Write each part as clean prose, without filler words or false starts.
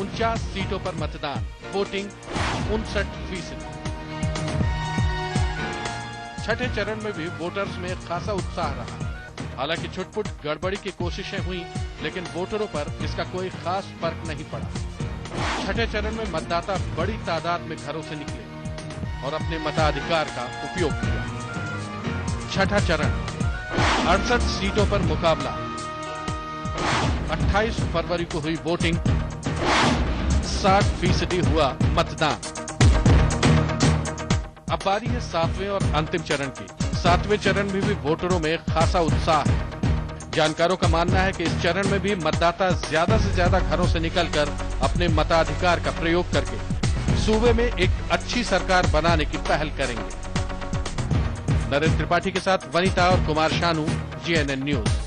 49 सीटों पर मतदान, वोटिंग 59%। छठे चरण में भी वोटर्स में खासा उत्साह रहा। हालांकि छुटपुट गड़बड़ी की कोशिशें हुई, लेकिन वोटरों पर इसका कोई खास फर्क नहीं पड़ा। छठे चरण में मतदाता बड़ी तादाद में घरों से निकले और अपने मताधिकार का उपयोग किया। छठा चरण 68 सीटों पर मुकाबला। 28 फरवरी को हुई वोटिंग, 60% हुआ मतदान। अब बारी है 7वें और अंतिम चरण की। 7वें चरण में भी वोटरों में खासा उत्साह है। जानकारों का मानना है कि इस चरण में भी मतदाता ज्यादा से ज्यादा घरों से निकलकर अपने मताधिकार का प्रयोग करके सूबे में एक अच्छी सरकार बनाने की पहल करेंगे। नरेंद्र त्रिपाठी के साथ वनिता और कुमार शानू, GNN न्यूज।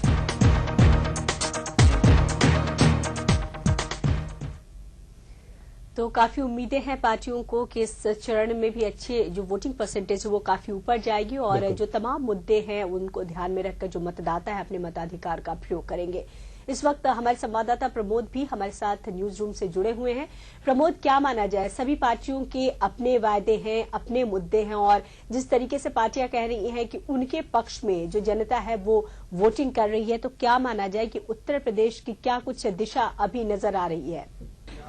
तो काफी उम्मीदें हैं पार्टियों को कि इस चरण में भी अच्छे जो वोटिंग परसेंटेज है वो काफी ऊपर जाएगी और जो तमाम मुद्दे हैं उनको ध्यान में रखकर जो मतदाता है अपने मताधिकार का प्रयोग करेंगे। इस वक्त हमारे संवाददाता प्रमोद भी हमारे साथ न्यूज रूम से जुड़े हुए हैं। प्रमोद, क्या माना जाए, सभी पार्टियों के अपने वायदे हैं, अपने मुद्दे हैं और जिस तरीके से पार्टियां कह रही हैं कि उनके पक्ष में जो जनता है वो वोटिंग कर रही है, तो क्या माना जाए कि उत्तर प्रदेश की क्या कुछ दिशा अभी नजर आ रही है?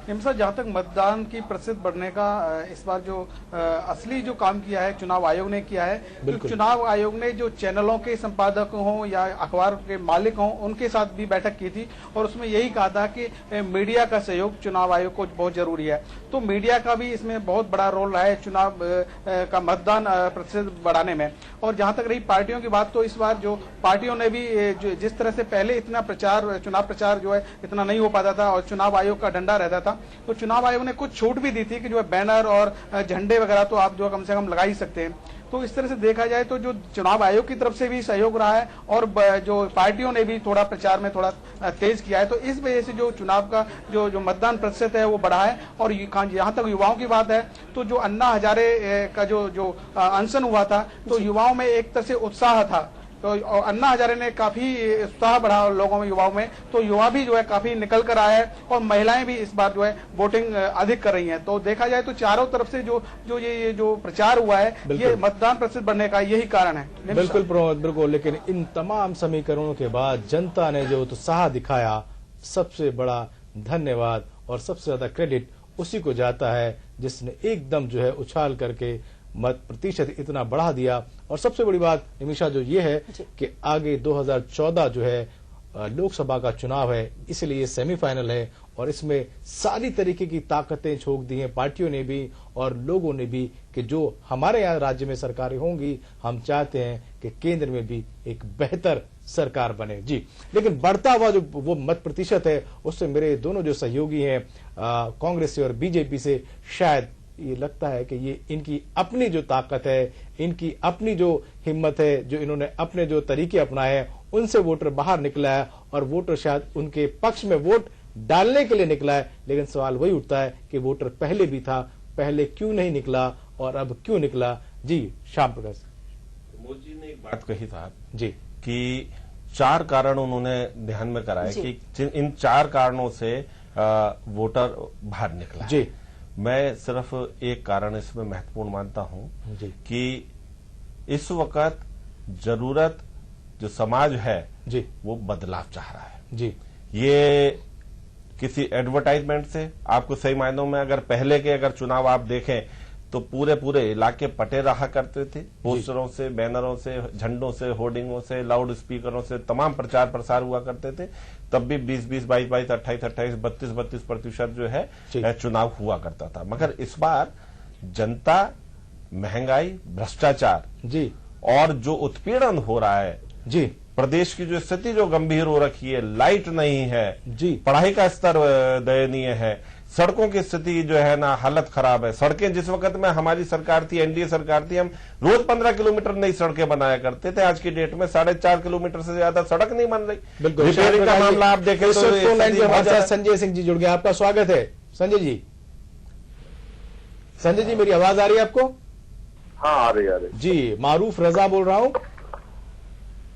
जहां तक मतदान की प्रतिशत बढ़ने का इस बार जो असली जो काम किया है चुनाव आयोग ने किया है, तो चुनाव आयोग ने जो चैनलों के संपादक हों या अखबार के मालिक हों उनके साथ भी बैठक की थी और उसमें यही कहा था कि मीडिया का सहयोग चुनाव आयोग को बहुत जरूरी है। तो मीडिया का भी इसमें बहुत बड़ा रोल रहा है चुनाव का मतदान प्रतिशत बढ़ाने में। और जहां तक रही पार्टियों की बात, तो इस बार जो पार्टियों ने भी जिस तरह से पहले इतना चुनाव प्रचार जो है इतना नहीं हो पाता था और चुनाव आयोग का डंडा रहता था, तो चुनाव आयोग ने कुछ छूट भी दी थी कि जो है बैनर और झंडे वगैरह तो आप जो कम से कम लगा ही सकते हैं। तो इस तरह से देखा जाए तो जो चुनाव आयोग की तरफ से भी सहयोग रहा है और जो पार्टियों ने भी थोड़ा प्रचार में थोड़ा तेज किया है, तो इस वजह से जो चुनाव का जो मतदान प्रतिशत है वो बढ़ा है। और यहाँ तक युवाओं की बात है तो जो अन्ना हजारे का जो अनशन हुआ था, तो युवाओं में एक तरह से उत्साह था। तो अन्ना हजारे ने काफी उत्साह बढ़ा लोगों में, युवाओं में, तो युवा भी जो है काफी निकल कर आए हैं और महिलाएं भी इस बार जो है वोटिंग अधिक कर रही हैं। तो देखा जाए तो चारों तरफ से ये जो प्रचार हुआ है ये मतदान प्रतिशत बढ़ने का यही कारण है। बिल्कुल प्रमोद, बिल्कुल। लेकिन इन तमाम समीकरणों के बाद जनता ने जो उत्साह दिखाया, सबसे बड़ा धन्यवाद और सबसे ज्यादा क्रेडिट उसी को जाता है जिसने एकदम जो है उछाल करके मत प्रतिशत इतना बढ़ा दिया। और सबसे बड़ी बात निमिषा जो ये है कि आगे 2014 जो है लोकसभा का चुनाव है, इसलिए सेमीफाइनल है और इसमें सारी तरीके की ताकतें झोंक दी हैं पार्टियों ने भी और लोगों ने भी कि जो हमारे यहाँ राज्य में सरकारें होंगी, हम चाहते हैं कि केंद्र में भी एक बेहतर सरकार बने। जी, लेकिन बढ़ता हुआ जो वो मत प्रतिशत है उससे मेरे दोनों जो सहयोगी हैं कांग्रेस से और बीजेपी से, शायद ये लगता है कि ये इनकी अपनी जो ताकत है, इनकी अपनी जो हिम्मत है, जो इन्होंने अपने जो तरीके अपनाए हैं, उनसे वोटर बाहर निकला है और वोटर शायद उनके पक्ष में वोट डालने के लिए निकला है। लेकिन सवाल वही उठता है कि वोटर पहले भी था, पहले क्यों नहीं निकला और अब क्यों निकला? जी, श्याम प्रकाश मोदी ने एक बात कही था जी कि 4 कारण उन्होंने ध्यान में कराए कि इन 4 कारणों से वोटर बाहर निकला जी। मैं सिर्फ एक कारण इसमें महत्वपूर्ण मानता हूं कि इस वक्त जरूरत जो समाज है जी वो बदलाव चाह रहा है जी। ये किसी एडवर्टाइजमेंट से, आपको सही मायनों में अगर पहले के अगर चुनाव आप देखें तो पूरे इलाके पटे रहा करते थे, पोस्टरों से, बैनरों से, झंडों से, होर्डिंगों से, लाउड स्पीकरों से तमाम प्रचार प्रसार हुआ करते थे। तब भी 20-20, 22-22, 28-28, 32-32% जो है चुनाव हुआ करता था। मगर इस बार जनता, महंगाई, भ्रष्टाचार जी और जो उत्पीड़न हो रहा है जी, प्रदेश की जो स्थिति जो गंभीर हो रखी है, लाइट नहीं है जी, पढ़ाई का स्तर दयनीय है, सड़कों की स्थिति जो है ना हालत खराब है। सड़कें जिस वक्त में हमारी सरकार थी, एनडीए सरकार थी, हम रोज 15 किलोमीटर नई सड़कें बनाया करते थे। आज की डेट में 4.5 किलोमीटर से ज्यादा सड़क नहीं बन रही। बिल्कुल, रिपेयरिंग का मामला आप देखें तो हमारे साथ संजय सिंह जी जुड़ गए, आपका स्वागत है संजय जी। संजय जी, मेरी आवाज आ रही है आपको? हाँ, आ रही जी। मारूफ रजा बोल रहा हूं।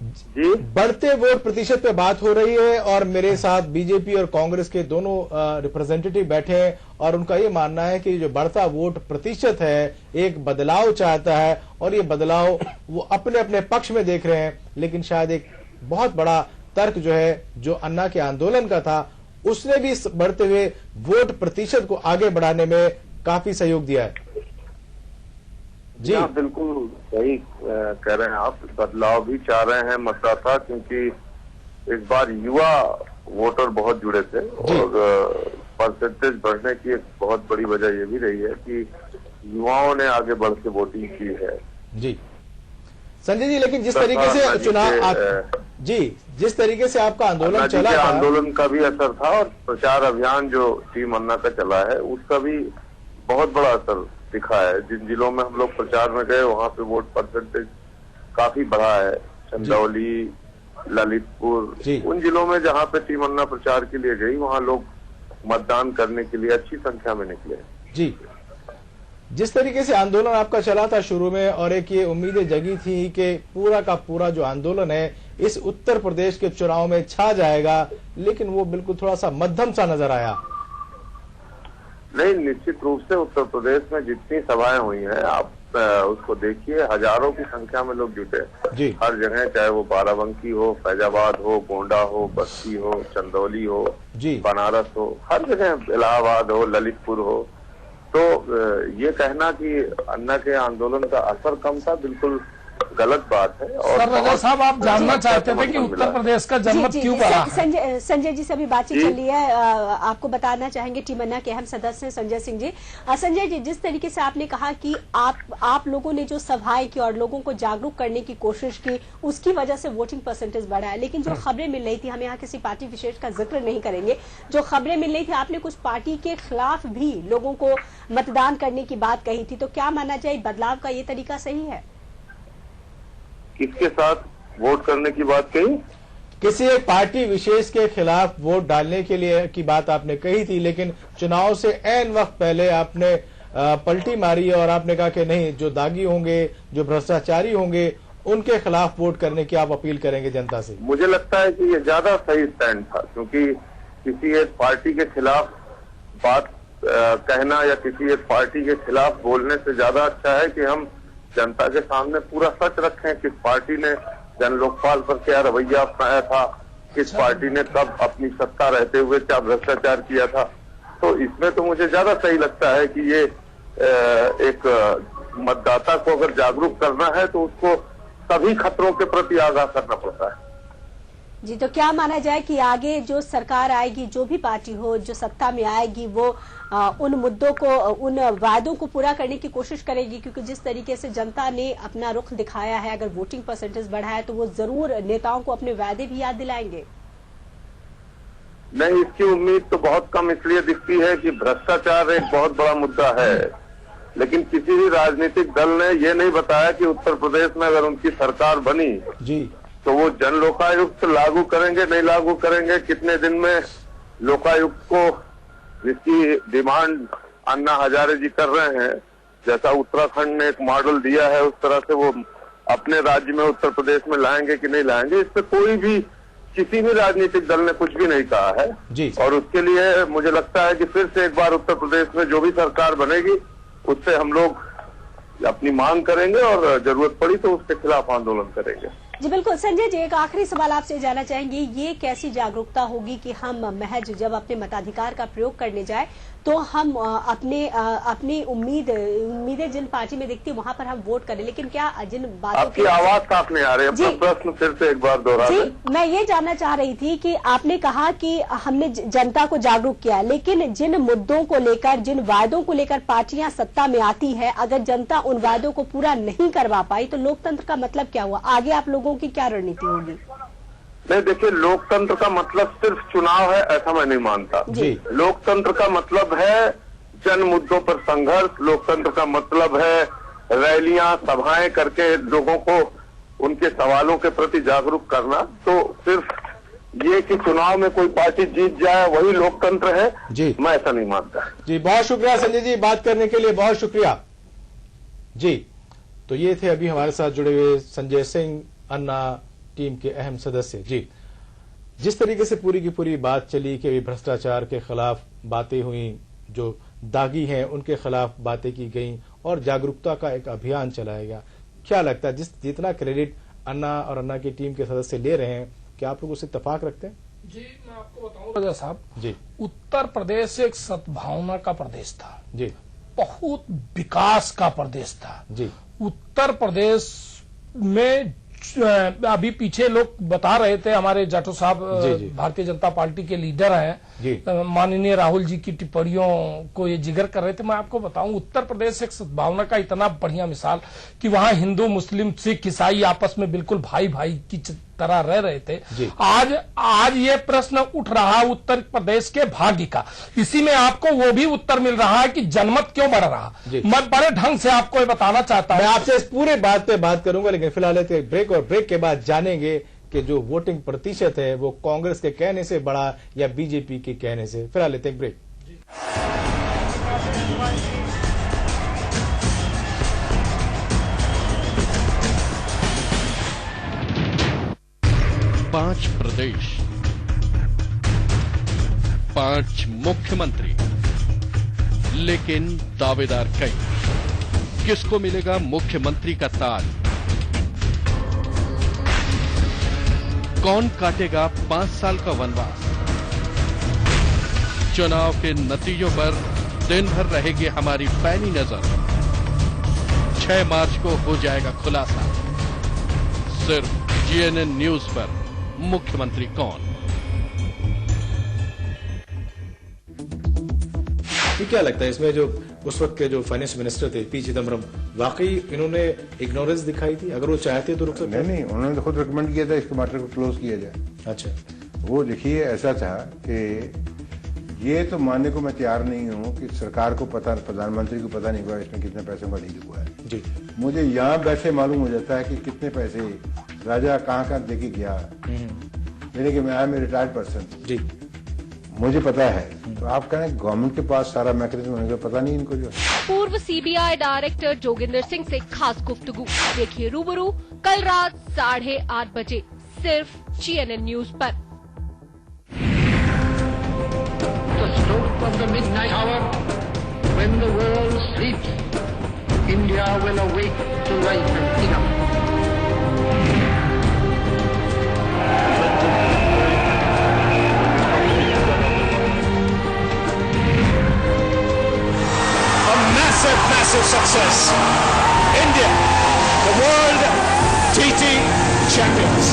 जी, बढ़ते वोट प्रतिशत पे बात हो रही है और मेरे साथ बीजेपी और कांग्रेस के दोनों रिप्रेजेंटेटिव बैठे हैं और उनका ये मानना है कि जो बढ़ता वोट प्रतिशत है एक बदलाव चाहता है और ये बदलाव वो अपने अपने पक्ष में देख रहे हैं, लेकिन शायद एक बहुत बड़ा तर्क जो है जो अन्ना के आंदोलन का था उसने भी इस बढ़ते हुए वोट प्रतिशत को आगे बढ़ाने में काफी सहयोग दिया है। जी हाँ, बिल्कुल सही कह रहे हैं आप। बदलाव भी चाह रहे हैं मतदाता, क्योंकि इस बार युवा वोटर बहुत जुड़े थे और परसेंटेज बढ़ने की एक बहुत बड़ी वजह ये भी रही है कि युवाओं ने आगे बढ़ के वोटिंग की है। जी संजय जी, लेकिन जिस तरीके से चुनाव जिस तरीके से आपका आंदोलन चला था, आंदोलन का भी असर था और प्रचार अभियान जो टीम अन्ना का चला है उसका भी बहुत बड़ा असर दिखा है। जिन जिलों में हम लोग प्रचार में गए वहां पे वोट परसेंटेज काफी बढ़ा है। चंदौली, ललितपुर, उन जिलों में जहां पे टीम अन्ना प्रचार के लिए गई वहां लोग मतदान करने के लिए अच्छी संख्या में निकले। जी, जिस तरीके से आंदोलन आपका चला था शुरू में और एक ये उम्मीदें जगी थी कि पूरा का पूरा जो आंदोलन है इस उत्तर प्रदेश के चुनाव में छा जाएगा, लेकिन वो बिल्कुल थोड़ा सा मध्यम सा नजर आया। नहीं, निश्चित रूप से उत्तर प्रदेश में जितनी सभाएं हुई हैं आप उसको देखिए, हजारों की संख्या में लोग जुटे हर जगह, चाहे वो बाराबंकी हो, फैजाबाद हो, गोंडा हो, बस्ती हो, चंदौली हो, बनारस हो, हर जगह, इलाहाबाद हो, ललितपुर हो। तो ये कहना कि अन्ना के आंदोलन का असर कम था, बिल्कुल गलत बात है। और सर रजा साहब, आप जानना चाहते थे कि उत्तर प्रदेश का जनमत क्यों बढ़ा? संजय जी से अभी बातचीत चल रही है, आपको बताना चाहेंगे टीम अन्ना के अहम सदस्य हैं संजय सिंह जी। संजय जी, जिस तरीके से आपने कहा कि आप लोगों ने जो सभाएं की और लोगों को जागरूक करने की कोशिश की उसकी वजह से वोटिंग परसेंटेज बढ़ा है, लेकिन जो खबरें मिल रही थी, हम यहाँ किसी पार्टी विशेष का जिक्र नहीं करेंगे, जो खबरें मिल रही थी आपने कुछ पार्टी के खिलाफ भी लोगों को मतदान करने की बात कही थी, तो क्या मानना चाहिए, बदलाव का ये तरीका सही है? किसके साथ वोट करने की बात कही? किसी एक पार्टी विशेष के खिलाफ वोट डालने के लिए की बात आपने कही थी, लेकिन चुनाव से ऐन वक्त पहले आपने पलटी मारी और आपने कहा कि नहीं, जो दागी होंगे, जो भ्रष्टाचारी होंगे, उनके खिलाफ वोट करने की आप अपील करेंगे जनता से। मुझे लगता है कि ये ज्यादा सही स्टैंड था, क्योंकि किसी एक पार्टी के खिलाफ बात कहना या किसी एक पार्टी के खिलाफ बोलने से ज्यादा अच्छा है कि हम जनता के सामने पूरा सच रखें, किस पार्टी ने जन लोकपाल पर क्या रवैया अपनाया था, किस पार्टी ने कब अपनी सत्ता रहते हुए क्या भ्रष्टाचार किया था। तो इसमें तो मुझे ज्यादा सही लगता है कि ये एक मतदाता को अगर जागरूक करना है तो उसको सभी खतरों के प्रति आगाह करना पड़ता है। जी, तो क्या माना जाए कि आगे जो सरकार आएगी, जो भी पार्टी हो जो सत्ता में आएगी, वो उन मुद्दों को, उन वायदों को पूरा करने की कोशिश करेगी? क्योंकि जिस तरीके से जनता ने अपना रुख दिखाया है, अगर वोटिंग परसेंटेज बढ़ा है तो वो जरूर नेताओं को अपने वायदे भी याद दिलाएंगे। नहीं, इसकी उम्मीद तो बहुत कम इसलिए दिखती है कि भ्रष्टाचार एक बहुत बड़ा मुद्दा है, लेकिन किसी भी राजनीतिक दल ने ये नहीं बताया कि उत्तर प्रदेश में अगर उनकी सरकार बनी तो वो जन लोकायुक्त लागू करेंगे, नहीं लागू करेंगे, कितने दिन में लोकायुक्त को, जिसकी डिमांड अन्ना हजारे जी कर रहे हैं, जैसा उत्तराखंड ने एक मॉडल दिया है उस तरह से वो अपने राज्य में उत्तर प्रदेश में लाएंगे कि नहीं लाएंगे, इस पे कोई भी किसी भी राजनीतिक दल ने कुछ भी नहीं कहा है जी। और उसके लिए मुझे लगता है कि फिर से एक बार उत्तर प्रदेश में जो भी सरकार बनेगी उससे हम लोग अपनी मांग करेंगे और जरूरत पड़ी तो उसके खिलाफ आंदोलन करेंगे। जी बिल्कुल। संजय जी, एक आखिरी सवाल आपसे जानना चाहेंगे, ये कैसी जागरूकता होगी कि हम महज जब अपने मताधिकार का प्रयोग करने जाए तो हम अपनी उम्मीदें जिन पार्टी में दिखती है वहां पर हम वोट करें, लेकिन क्या जिन बातों आपकी आवाज साफ नहीं आ रही है, प्रश्न फिर से एक बार दोहरा दें। मैं ये जानना चाह रही थी कि आपने कहा कि हमने जनता को जागरूक किया, लेकिन जिन मुद्दों को लेकर, जिन वायदों को लेकर पार्टियां सत्ता में आती है, अगर जनता उन वायदों को पूरा नहीं करवा पाई तो लोकतंत्र का मतलब क्या हुआ? आगे आप लोगों की क्या रणनीति होगी? नहीं, देखिए, लोकतंत्र का मतलब सिर्फ चुनाव है ऐसा मैं नहीं मानता। लोकतंत्र का मतलब है जन मुद्दों पर संघर्ष, लोकतंत्र का मतलब है रैलियां, सभाएं करके लोगों को उनके सवालों के प्रति जागरूक करना। तो सिर्फ ये कि चुनाव में कोई पार्टी जीत जाए वही लोकतंत्र है जी, मैं ऐसा नहीं मानता। जी, बहुत शुक्रिया संजय जी, बात करने के लिए बहुत शुक्रिया जी। तो ये थे अभी हमारे साथ जुड़े हुए संजय सिंह, अन्ना टीम के अहम सदस्य। जी, जिस तरीके से पूरी की पूरी बात चली कि अभी भ्रष्टाचार के खिलाफ बातें हुई, जो दागी हैं उनके खिलाफ बातें की गई और जागरूकता का एक अभियान चलाया गया, क्या लगता है जितना क्रेडिट अन्ना और अन्ना की टीम के सदस्य ले रहे हैं, क्या आप लोग उससे इत्तेफाक रखते हैं? जी, मैं आपको बताऊं राजा साहब जी, उत्तर प्रदेश एक सद्भावना का प्रदेश था जी, बहुत विकास का प्रदेश था जी। उत्तर प्रदेश में अभी पीछे लोग बता रहे थे, हमारे जाटो साहब भारतीय जनता पार्टी के लीडर हैं, माननीय राहुल जी की टिप्पणियों को ये जिक्र कर रहे थे। मैं आपको बताऊं उत्तर प्रदेश एक सद्भावना का इतना बढ़िया मिसाल कि वहां हिंदू मुस्लिम सिख ईसाई आपस में बिल्कुल भाई भाई की तरह रह रहे थे। आज ये प्रश्न उठ रहा उत्तर प्रदेश के भाग्य का, इसी में आपको वो भी उत्तर मिल रहा है कि जनमत क्यों बढ़ रहा। मैं बड़े ढंग से आपको ये बताना चाहता हूं। मैं आपसे इस पूरे बात पे बात करूंगा, लेकिन फिलहाल ब्रेक, और ब्रेक के बाद जानेंगे कि जो वोटिंग प्रतिशत है वो कांग्रेस के कहने से बढ़ा या बीजेपी के कहने से। फिलहाल लेते हैं ब्रेक। 5 प्रदेश, 5 मुख्यमंत्री, लेकिन दावेदार कई। किसको मिलेगा मुख्यमंत्री का ताज? कौन काटेगा 5 साल का वनवास? चुनाव के नतीजों पर दिन भर रहेगी हमारी पैनी नजर। 6 मार्च को हो जाएगा खुलासा, सिर्फ जीएनएन न्यूज पर। मुख्यमंत्री कौन? क्या लगता है इसमें जो उस वक्त के जो फाइनेंस मिनिस्टर थे पी चिदम्बरम, वाकई इन्होंने इग्नोरेंस दिखाई थी? अगर वो चाहते तो रुक सकते? नहीं, उन्होंने तो खुद रिकमेंड किया था इसके मैटर को क्लोज किया जाए। अच्छा, वो देखिए ऐसा था कि ये तो मानने को मैं तैयार नहीं हूं कि सरकार को पता, प्रधानमंत्री को पता नहीं हुआ इसमें कितने पैसों का डील हुआ है। जी, मुझे यहाँ बैठे मालूम हो जाता है कि कितने पैसे राजा कहाँ देके गया। यानी कि मैं आई एम रिटायर्ड पर्सन, जी, मुझे पता है। तो आप कह रहे हैं गवर्नमेंट के पास सारा मैकेनिज्म होने का पता नहीं इनको जो। पूर्व सीबीआई डायरेक्टर जोगिंदर सिंह से खास गुफ्तगू देखिए रूबरू कल रात 8:30 बजे सिर्फ जीएनएन न्यूज पर। The stroke of the midnight hour, when the world sleeps, India will awake to life and freedom. Massive success. India, the world TT champions.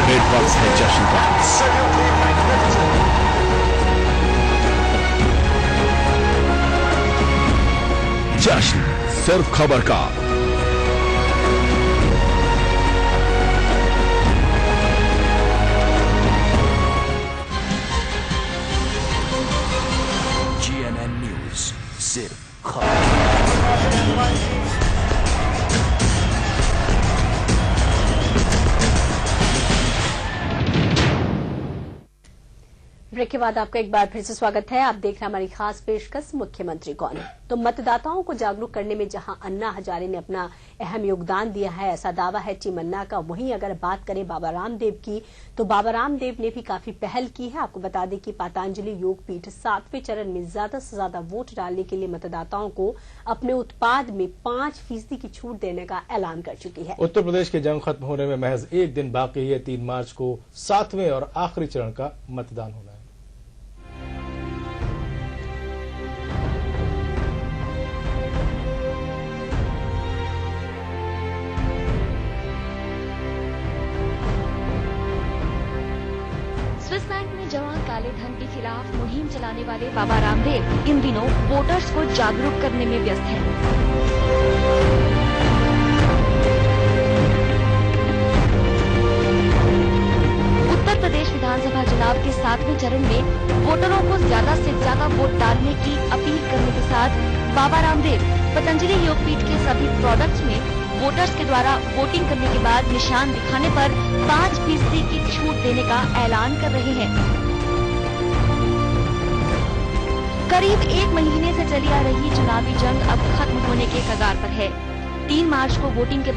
Great वक्त है जश्न का। जश्न सिर्फ खबर का। जीएनएन न्यूज सिर्फ खबर। ब्रेक के बाद आपका एक बार फिर से स्वागत है। आप देख रहे हैं हमारी खास पेशकश मुख्यमंत्री कौन है। तो मतदाताओं को जागरूक करने में जहां अन्ना हजारे ने अपना अहम योगदान दिया है, ऐसा दावा है टीम अन्ना का। वहीं अगर बात करें बाबा रामदेव की, तो बाबा रामदेव ने भी काफी पहल की है। आपको बता दें कि पातंजलि योग पीठ 7वें चरण में ज्यादा से ज्यादा वोट डालने के लिए मतदाताओं को अपने उत्पाद में 5% की छूट देने का ऐलान कर चुकी है। उत्तर प्रदेश की जंग खत्म होने में महज एक दिन बाकी है। 3 मार्च को 7वें और आखिरी चरण का मतदान होना है। स्विस बैंक में जमा काले धन के खिलाफ मुहिम चलाने वाले बाबा रामदेव इन दिनों वोटर्स को जागरूक करने में व्यस्त हैं। उत्तर प्रदेश विधानसभा चुनाव के 7वें चरण में वोटरों को ज्यादा से ज्यादा वोट डालने की अपील करने के साथ बाबा रामदेव पतंजलि योगपीठ के सभी प्रोडक्ट्स में वोटर्स के द्वारा वोटिंग करने के बाद निशान दिखाने पर 5% की छूट देने का ऐलान कर रहे हैं। करीब 1 महीने से चली आ रही चुनावी जंग अब खत्म होने के कगार पर है। 3 मार्च को वोटिंग के